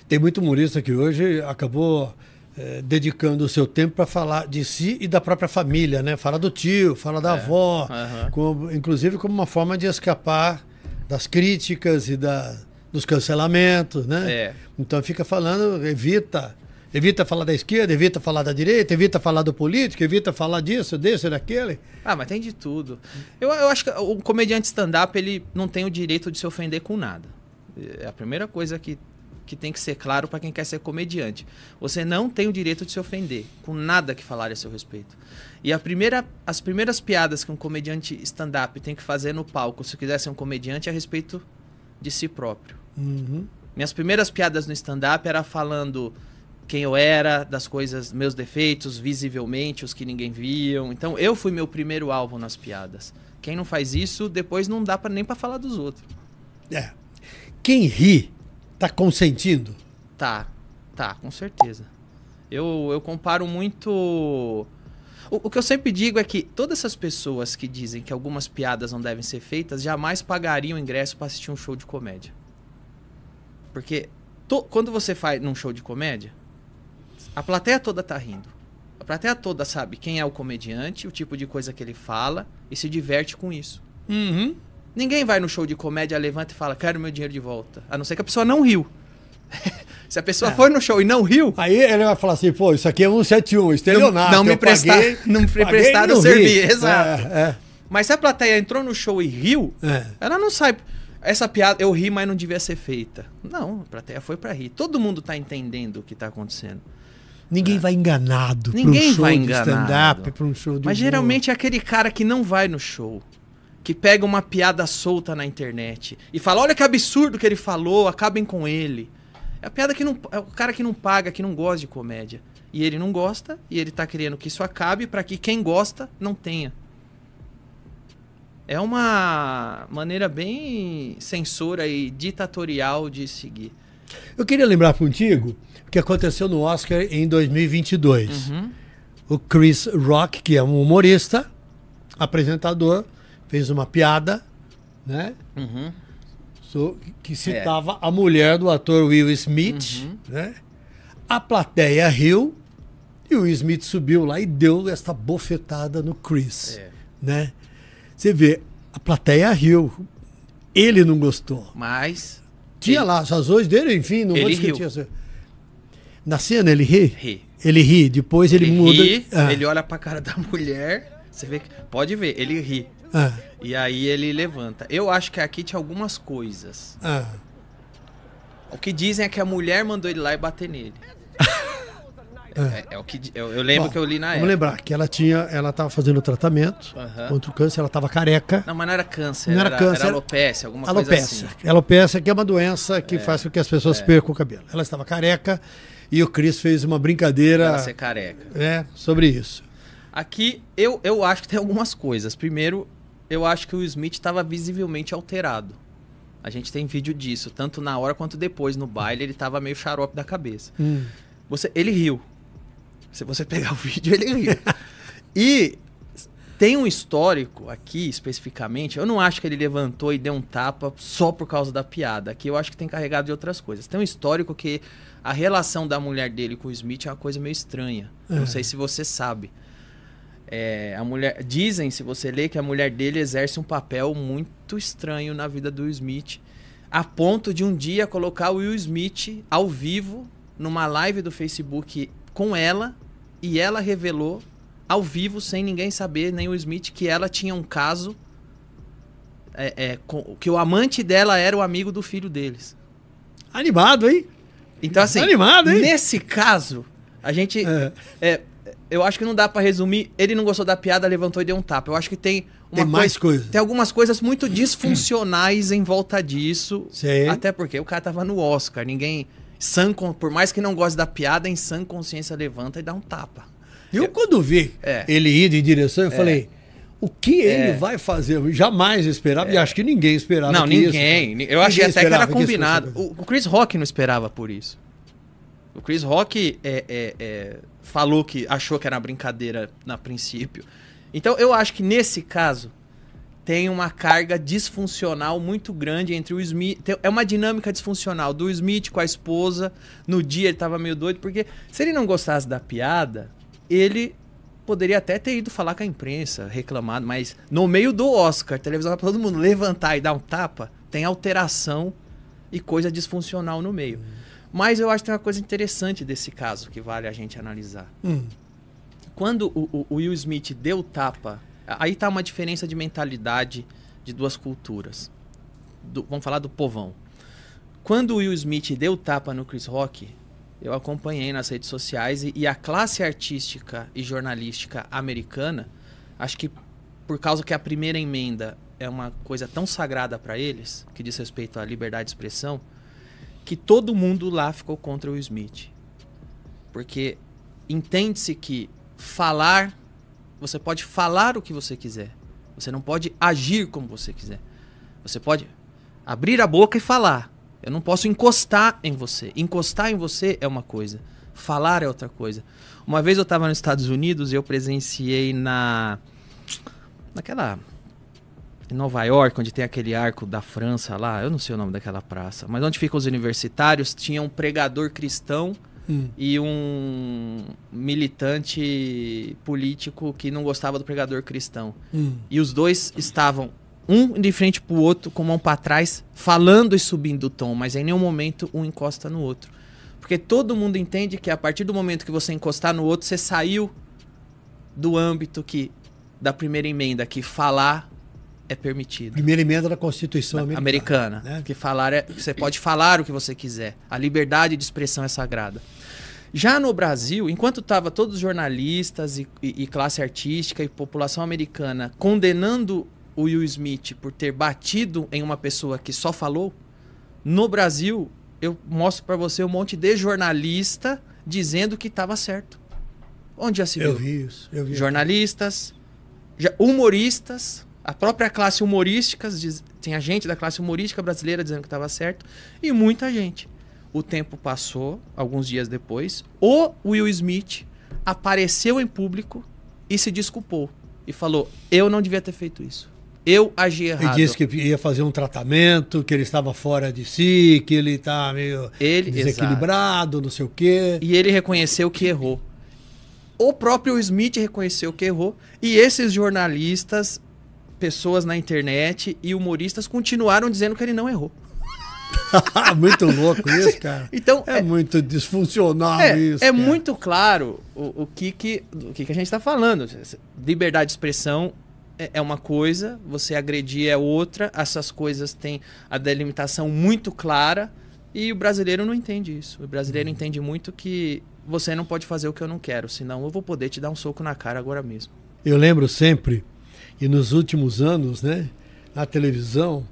Tem muito humorista que hoje acabou dedicando o seu tempo para falar de si e da própria família, né? Fala do tio, fala da avó, inclusive como uma forma de escapar das críticas e dos cancelamentos, né? Então fica falando, evita falar da esquerda, evita falar da direita, evita falar do político, evita falar disso, desse, daquele. Ah, mas tem de tudo. Eu acho que o comediante stand-up, ele não tem o direito de se ofender com nada. É a primeira coisa que tem que ser claro para quem quer ser comediante. Você não tem o direito de se ofender com nada que falar a seu respeito. E as primeiras piadas que um comediante stand-up tem que fazer no palco, se quiser ser um comediante, é a respeito de si próprio. Minhas primeiras piadas no stand-up era falando quem eu era, das coisas, meus defeitos, visivelmente, os que ninguém viam. Então, eu fui meu primeiro alvo nas piadas. Quem não faz isso, depois não dá nem para falar dos outros. Quem ri tá consentindo? Tá, com certeza. Eu comparo muito... O que eu sempre digo é que todas essas pessoas que dizem que algumas piadas não devem ser feitas jamais pagariam ingresso para assistir um show de comédia. Porque quando você faz num show de comédia, a plateia toda tá rindo. A plateia toda sabe quem é o comediante, o tipo de coisa que ele fala e se diverte com isso. Ninguém vai no show de comédia, levanta e fala, quero meu dinheiro de volta. A não ser que a pessoa não riu. Se a pessoa foi no show e não riu... Aí ele vai falar assim, pô, isso aqui é 171, estelionato. Não me prestaram servir, exato. Mas se a plateia entrou no show e riu, ela não sabe... Essa piada, eu ri, mas não devia ser feita. Não, a plateia foi pra rir. Todo mundo tá entendendo o que tá acontecendo. Ninguém vai enganado pra um show de stand-up, pra um show de Mas geralmente é aquele cara que não vai no show, que pega uma piada solta na internet e fala, olha que absurdo que ele falou, acabem com ele. É a piada que não... É o cara que não paga, que não gosta de comédia. E ele não gosta, e ele tá querendo que isso acabe pra que quem gosta não tenha. É uma maneira bem censora e ditatorial de seguir. Eu queria lembrar contigo o que aconteceu no Oscar em 2022. O Chris Rock, que é um humorista, apresentador, fez uma piada, né? Que citava a mulher do ator Will Smith, né? A plateia riu e o Will Smith subiu lá e deu esta bofetada no Chris, né? Você vê, a plateia riu, ele não gostou. Mas... Tinha lá as razões dele, enfim, não vou discutir. Na cena ele ri? Ri. Ele ri, depois ele muda... Ele olha pra cara da mulher, você vê, pode ver, ele ri. E aí ele levanta. Eu acho que aqui tinha algumas coisas. O que dizem é que a mulher mandou ele lá e bater nele. É o que eu lembro. Bom, que eu li na época. Vamos lembrar que ela estava fazendo o tratamento contra o câncer, ela estava careca. Não, mas não era câncer, não era câncer, era alopecia, alguma coisa assim. Alopecia, que é uma doença que faz com que as pessoas percam o cabelo. Ela estava careca e o Chris fez uma brincadeira... Ela ser careca. Sobre isso. Aqui, eu acho que tem algumas coisas. Primeiro, eu acho que o Smith estava visivelmente alterado. A gente tem vídeo disso, tanto na hora quanto depois, no baile, ele estava meio xarope da cabeça. Ele riu. Se você pegar o vídeo, ele riu. E tem um histórico aqui, especificamente, eu não acho que ele levantou e deu um tapa só por causa da piada. Aqui eu acho que tem carregado de outras coisas. Tem um histórico que a relação da mulher dele com o Smith é uma coisa meio estranha. Não sei se você sabe. A mulher, dizem, se você lê, que a mulher dele exerce um papel muito estranho na vida do Will Smith, a ponto de um dia colocar o Will Smith ao vivo numa live do Facebook com ela, e ela revelou ao vivo, sem ninguém saber, nem o Smith, que ela tinha um caso, que o amante dela era o amigo do filho deles. Animado, hein? Então, assim, animado, hein? Nesse caso, a gente... eu acho que não dá pra resumir. Ele não gostou da piada, levantou e deu um tapa. Eu acho que tem mais coisas. Tem algumas coisas muito disfuncionais em volta disso. Sei. Até porque o cara tava no Oscar. Ninguém... por mais que não goste da piada, em sã consciência levanta e dá um tapa. Quando vi ele ir de direção, eu falei, o que ele vai fazer? Eu jamais esperava, e acho que ninguém esperava. Não, ninguém. Eu achei até que era combinado. O Chris Rock não esperava por isso. O Chris Rock falou que achou que era uma brincadeira na princípio. Então eu acho que nesse caso tem uma carga disfuncional muito grande entre o Smith. É uma dinâmica disfuncional do Smith com a esposa. No dia ele tava meio doido, porque se ele não gostasse da piada, ele poderia até ter ido falar com a imprensa, reclamado, mas no meio do Oscar, televisão pra todo mundo levantar e dar um tapa, tem alteração e coisa disfuncional no meio. Mas eu acho que tem uma coisa interessante desse caso que vale a gente analisar. Quando o Will Smith deu tapa, aí tá uma diferença de mentalidade de duas culturas. Vamos falar do povão. Quando o Will Smith deu tapa no Chris Rock, eu acompanhei nas redes sociais e a classe artística e jornalística americana, acho que por causa que a primeira emenda é uma coisa tão sagrada para eles, que diz respeito à liberdade de expressão, que todo mundo lá ficou contra o Will Smith. Porque entende-se que falar, você pode falar o que você quiser. Você não pode agir como você quiser. Você pode abrir a boca e falar. Eu não posso encostar em você. Encostar em você é uma coisa. Falar é outra coisa. Uma vez eu estava nos Estados Unidos e eu presenciei naquela... Em Nova York, onde tem aquele arco da França lá, eu não sei o nome daquela praça, mas onde ficam os universitários, tinha um pregador cristão e um militante político que não gostava do pregador cristão. E os dois estavam, um de frente pro outro, com a mão para trás, falando e subindo o tom, mas em nenhum momento um encosta no outro. Porque todo mundo entende que a partir do momento que você encostar no outro, você saiu do âmbito da primeira emenda, que falar é permitido. Primeira emenda da Constituição americana, né? Que você pode falar o que você quiser. A liberdade de expressão é sagrada. Já no Brasil, enquanto tava todos os jornalistas e classe artística e população americana condenando o Will Smith por ter batido em uma pessoa que só falou, no Brasil, eu mostro para você um monte de jornalista dizendo que estava certo. Onde já se viu? Eu vi isso. Jornalistas, humoristas, a própria classe humorística, tinha gente da classe humorística brasileira dizendo que estava certo, e muita gente. O tempo passou, alguns dias depois, o Will Smith apareceu em público e se desculpou. E falou, eu não devia ter feito isso. Eu agi errado. Ele disse que ia fazer um tratamento, que ele estava fora de si, que ele está meio desequilibrado, não sei o quê. E ele reconheceu que errou. O próprio Will Smith reconheceu que errou. E esses jornalistas, pessoas na internet e humoristas continuaram dizendo que ele não errou. Muito louco isso, cara. Então, é muito disfuncional isso. É muito claro o que a gente está falando. Liberdade de expressão é uma coisa, você agredir é outra. Essas coisas têm a delimitação muito clara e o brasileiro não entende isso. O brasileiro entende muito que você não pode fazer o que eu não quero, senão eu vou poder te dar um soco na cara agora mesmo. Eu lembro sempre, e nos últimos anos, né, na televisão,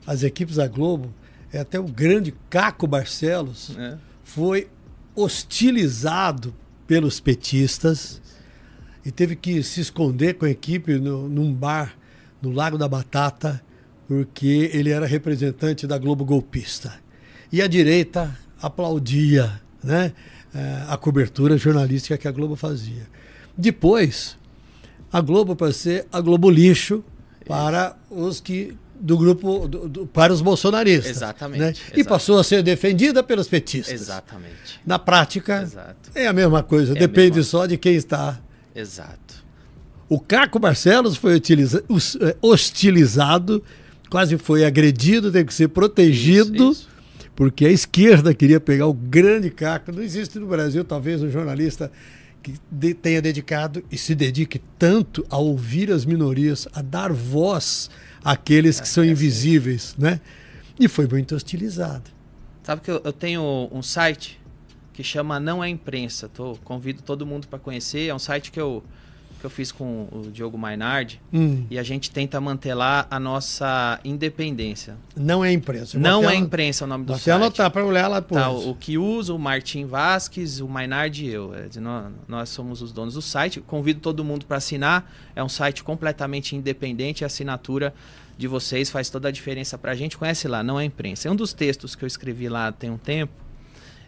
as equipes da Globo, até o grande Caco Barcelos, foi hostilizado pelos petistas e teve que se esconder com a equipe num bar no Lago da Batata, porque ele era representante da Globo golpista. E a direita aplaudia, né, a cobertura jornalística que a Globo fazia. Depois, a Globo passou a ser a Globo lixo para os que do grupo para os bolsonaristas. Exatamente, né? exatamente. E passou a ser defendida pelos petistas. Exatamente. Na prática, é a mesma coisa, depende só de quem está. Exato. O Caco Barcelos foi hostilizado, quase foi agredido, teve que ser protegido, isso. Porque a esquerda queria pegar o grande Caco. Não existe no Brasil, talvez, um jornalista que tenha dedicado e se dedique tanto a ouvir as minorias, a dar voz àqueles que são invisíveis, né? E foi muito hostilizado. Sabe que eu tenho um site que chama Não é Imprensa. Convido todo mundo para conhecer. É um site que eu fiz com o Diogo Mainardi e a gente tenta manter lá a nossa independência. Não é Imprensa. Não é Imprensa o nome do site. Você anotar para olhar lá depois. Tá, o que usa, o Martim Vasques, o Mainardi e eu. Nós somos os donos do site. Convido todo mundo para assinar. É um site completamente independente. A assinatura de vocês faz toda a diferença para a gente. Conhece lá, Não é Imprensa. Um dos textos que eu escrevi lá tem um tempo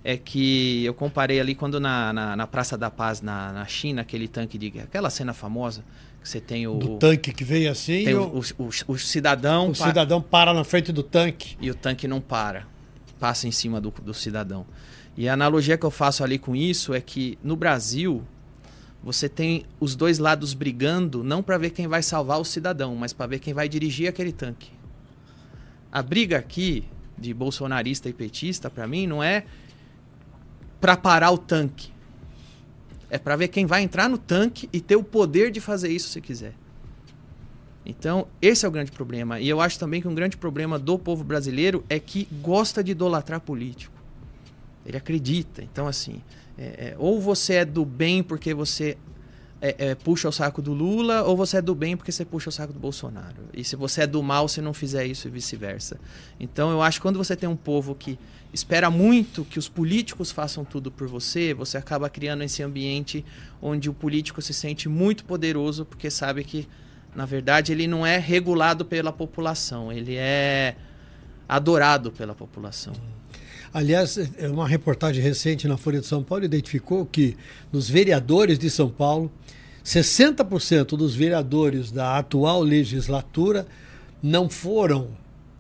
é que eu comparei ali quando na Praça da Paz, na China, aquele tanque de guerra, aquela cena famosa, que você tem o... Do tanque que vem assim tem e o cidadão... o cidadão para na frente do tanque. E o tanque não para, passa em cima do cidadão. E a analogia que eu faço ali com isso é que no Brasil, você tem os dois lados brigando, não para ver quem vai salvar o cidadão, mas para ver quem vai dirigir aquele tanque. A briga aqui, de bolsonarista e petista, para mim, não é para parar o tanque. É para ver quem vai entrar no tanque e ter o poder de fazer isso se quiser. Então, esse é o grande problema. E eu acho também que um grande problema do povo brasileiro é que gosta de idolatrar político. Ele acredita. Então, assim, ou você é do bem porque você puxa o saco do Lula, ou você é do bem porque você puxa o saco do Bolsonaro. E se você é do mal, se não fizer isso e vice-versa. Então, eu acho que quando você tem um povo que espera muito que os políticos façam tudo por você, você acaba criando esse ambiente onde o político se sente muito poderoso porque sabe que, na verdade, ele não é regulado pela população, ele é adorado pela população. Aliás, uma reportagem recente na Folha de São Paulo identificou que nos vereadores de São Paulo, 60% dos vereadores da atual legislatura não foram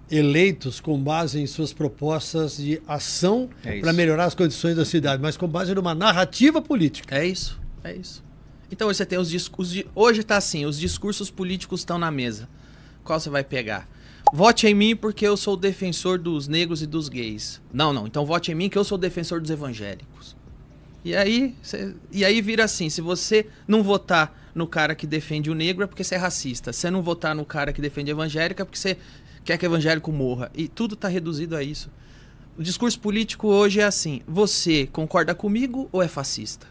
eleitos com base em suas propostas de ação para melhorar as condições da cidade, mas com base numa narrativa política. É isso. Então hoje você tem os discursos. Hoje está assim, os discursos políticos estão na mesa. Qual você vai pegar? Vote em mim porque eu sou defensor dos negros e dos gays. Não. Então vote em mim que eu sou defensor dos evangélicos. E aí vira assim, se você não votar no cara que defende o negro é porque você é racista. Se você não votar no cara que defende evangélico é porque você quer que evangélico morra. E tudo está reduzido a isso. O discurso político hoje é assim, você concorda comigo ou é fascista?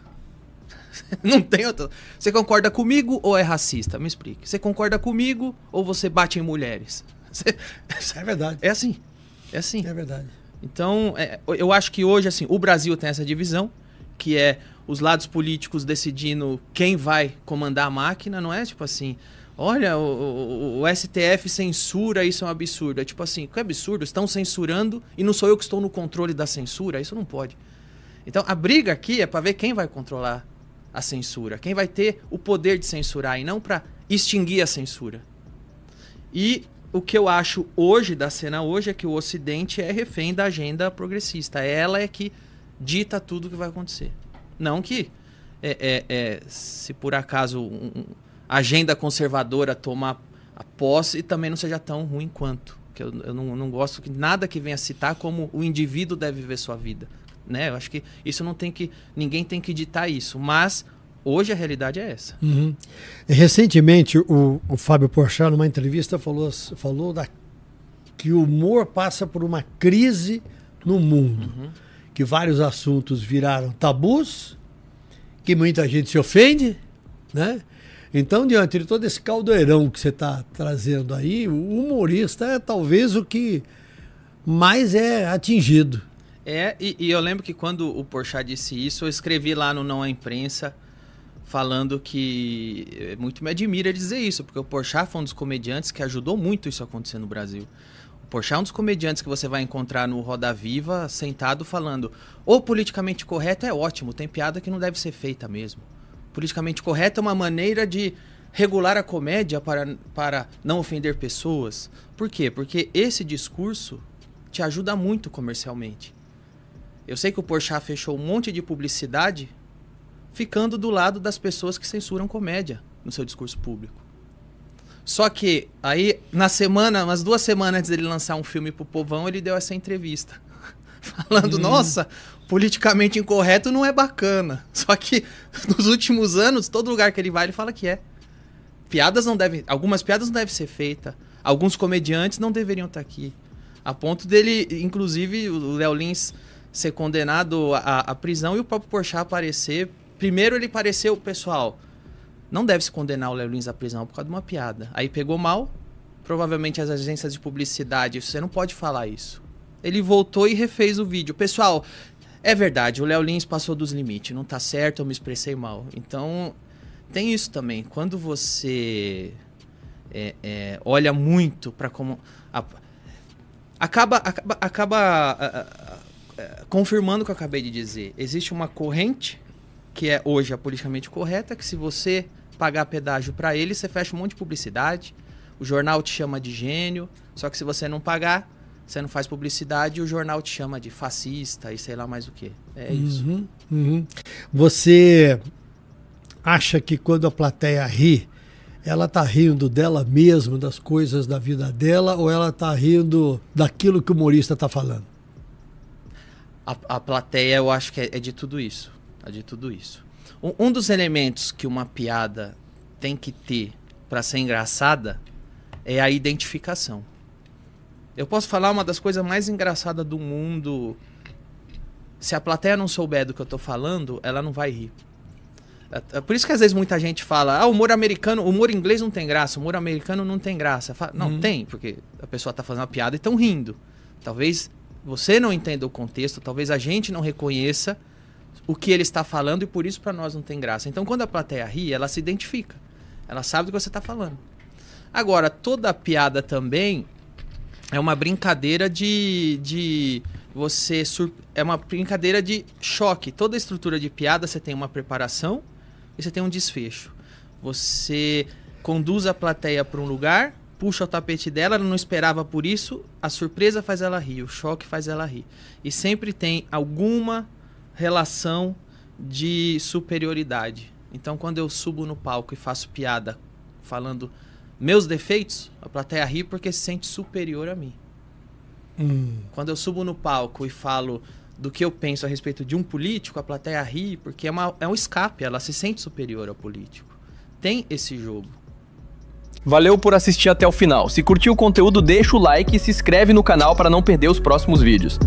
Não tem outro. Você concorda comigo ou é racista? Me explique. Você concorda comigo ou você bate em mulheres? É verdade. É assim. É verdade. Então, eu acho que hoje, assim, o Brasil tem essa divisão, que é os lados políticos decidindo quem vai comandar a máquina, não é tipo assim, olha, o STF censura, isso é um absurdo. É tipo assim, que absurdo, estão censurando e não sou eu que estou no controle da censura, isso não pode. Então, a briga aqui é para ver quem vai controlar a censura, quem vai ter o poder de censurar e não para extinguir a censura. E o que eu acho hoje, da cena hoje, é que o Ocidente é refém da agenda progressista. Ela é que dita tudo o que vai acontecer. Não que, se por acaso a agenda conservadora tomar a posse, também não seja tão ruim quanto. Que eu não gosto que nada que venha citar como o indivíduo deve viver sua vida. Né? Eu acho que isso ninguém tem que ditar isso. Mas hoje a realidade é essa. Uhum. Recentemente, o Fábio Porchat, numa entrevista, falou que o humor passa por uma crise no mundo. Uhum. Que vários assuntos viraram tabus, que muita gente se ofende, né? Então, diante de todo esse caldeirão que você está trazendo aí, o humorista é talvez o que mais é atingido. E eu lembro que quando o Porchat disse isso, eu escrevi lá no Não à Imprensa, falando que muito me admira dizer isso, porque o Porchat foi um dos comediantes que ajudou muito isso a acontecer no Brasil. O Porchat é um dos comediantes que você vai encontrar no Roda Viva, sentado falando, o politicamente correto é ótimo, tem piada que não deve ser feita mesmo. Politicamente correto é uma maneira de regular a comédia para não ofender pessoas. Por quê? Porque esse discurso te ajuda muito comercialmente. Eu sei que o Porchat fechou um monte de publicidade ficando do lado das pessoas que censuram comédia no seu discurso público. Só que aí, umas 2 semanas antes dele lançar um filme pro povão, ele deu essa entrevista. Falando, nossa, politicamente incorreto não é bacana. Só que nos últimos anos, todo lugar que ele vai, ele fala que é. Algumas piadas não devem ser feitas. Alguns comediantes não deveriam estar aqui. A ponto dele, inclusive, o Léo Lins ser condenado à prisão e o próprio Porchat aparecer. Primeiro ele pareceu, pessoal, não deve se condenar o Léo Lins à prisão por causa de uma piada. Aí pegou mal, provavelmente as agências de publicidade, você não pode falar isso. Ele voltou e refez o vídeo. Pessoal, é verdade, o Léo Lins passou dos limites, não tá certo, eu me expressei mal. Então, tem isso também. Quando você olha muito para como... confirmando o que eu acabei de dizer, existe uma corrente, que é hoje a politicamente correta, que se você pagar pedágio para ele, você fecha um monte de publicidade, o jornal te chama de gênio, só que se você não pagar, você não faz publicidade e o jornal te chama de fascista e sei lá mais o que. É isso. Você acha que quando a plateia ri, ela tá rindo dela mesma, das coisas da vida dela, ou ela tá rindo daquilo que o humorista tá falando? A plateia, eu acho que é de tudo isso. É de tudo isso. Um dos elementos que uma piada tem que ter para ser engraçada é a identificação. Eu posso falar uma das coisas mais engraçadas do mundo. Se a plateia não souber do que eu tô falando, ela não vai rir. É por isso que às vezes muita gente fala, humor americano, humor inglês não tem graça, humor americano não tem graça. Não, tem, porque a pessoa tá fazendo uma piada e estão rindo. Talvez você não entenda o contexto, talvez a gente não reconheça o que ele está falando e por isso para nós não tem graça. Então quando a plateia ri, ela se identifica. Ela sabe do que você está falando. Agora, toda piada também é uma brincadeira é uma brincadeira de choque. Toda estrutura de piada você tem uma preparação e você tem um desfecho. Você conduz a plateia para um lugar, puxa o tapete dela, ela não esperava por isso, a surpresa faz ela rir, o choque faz ela rir. E sempre tem alguma relação de superioridade. Então, quando eu subo no palco e faço piada falando meus defeitos, a plateia ri porque se sente superior a mim. Quando eu subo no palco e falo do que eu penso a respeito de um político, a plateia ri porque é um escape, ela se sente superior ao político. Tem esse jogo. Valeu por assistir até o final. Se curtiu o conteúdo, deixa o like e se inscreve no canal para não perder os próximos vídeos.